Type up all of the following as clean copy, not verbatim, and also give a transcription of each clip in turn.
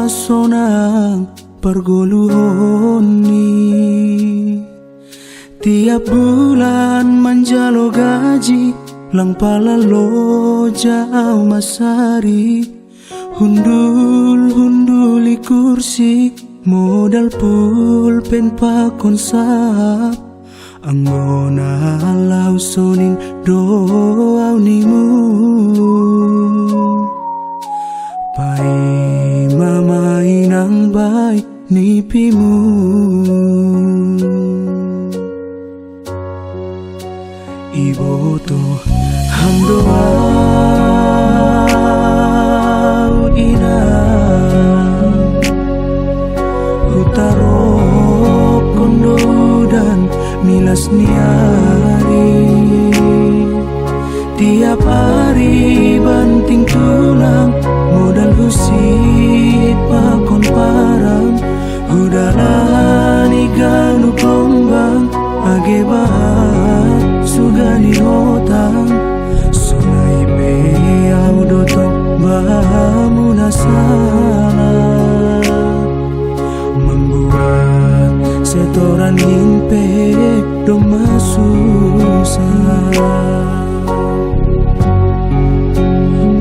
masonang pergoluhoni. Tiap bulan menjalo gaji lang palalo jauh masari. Hunduli kursi modal pulpen pakon sahab. Angona lau soning doa nimu. Pai mamai nang bai nipimu. Iboto hamdoa ina utaro kondo dan milas niari. Tiap hari banting tulang modal husit pakon parang. Hudalani ganu kombang age bahat sugani hotang. Sunai be audotong bahamu nasalah. Membuat setoran himpe doma susah.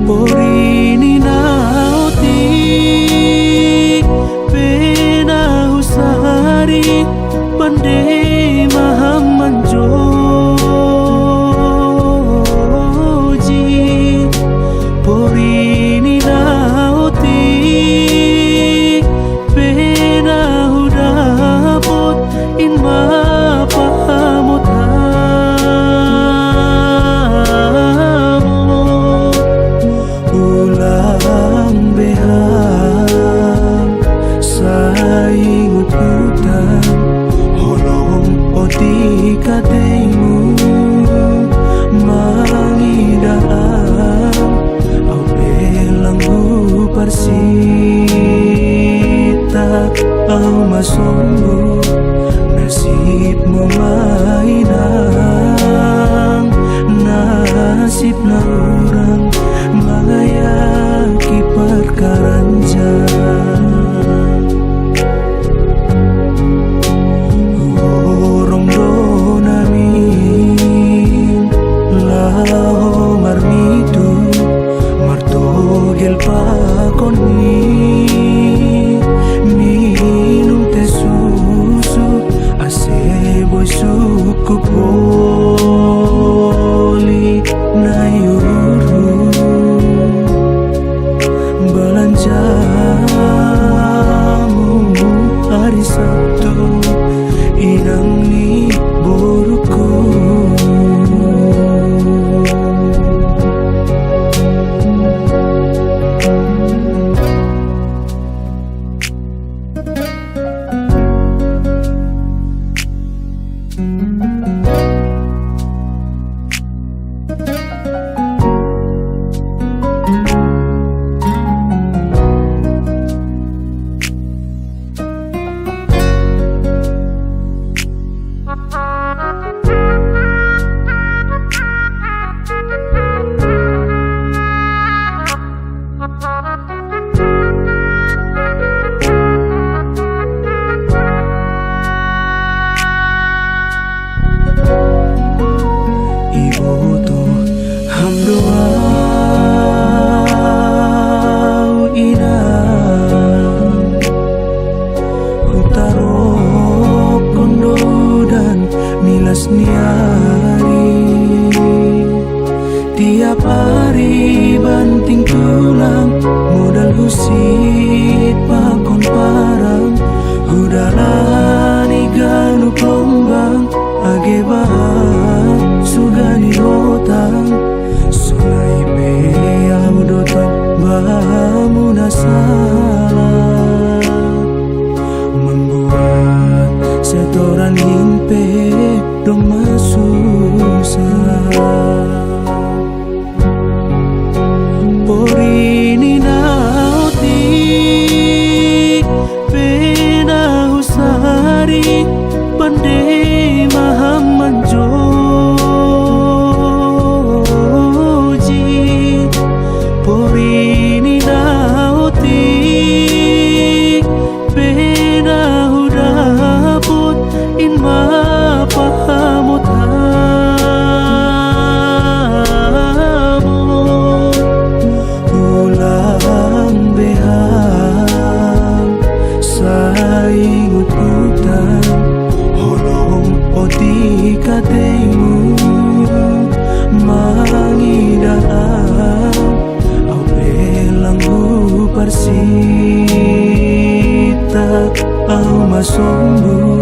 Porini nautik pena usahari pande maham manjoji. Porini nautik pena hudapot in mapamot hamo. Ulang behang saingut hutan. Holong oti katemu mangidalam. Au belang parsita au masombo. Nasibmu mainang nasib na orang mangayaki perkaranjang. Urong donamin lao marmitu martogel pakoni. Minum teh susu aseboy suku poli nayuru. Belanjamu hari Sabtu inang ni boruku. Iboto hamdoa ina utaro kondo dan milas niari. Tiap hari banting tulang modal husit pakon parang. Hudalani ganu kombang age bahat sugani hotang. Sunai be audotong bahamu nasalah. Membuat setoran himpe doma susah. Porini nautik pena usahari pande maham manjoji. Porini nautik marsita au masombu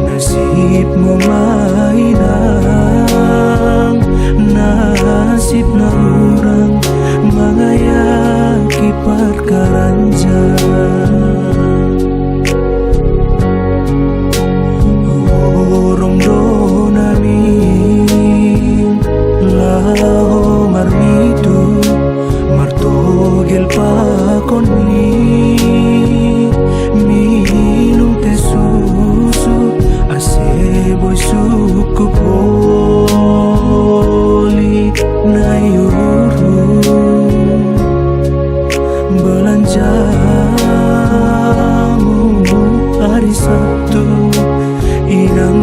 nasibmu mainang nasib na orang mangayaki perkaranja urung donamin laho marmitu martogel pakonni minum teh susu aseboy suku poli nayuru belanjamu hari Sabtu inang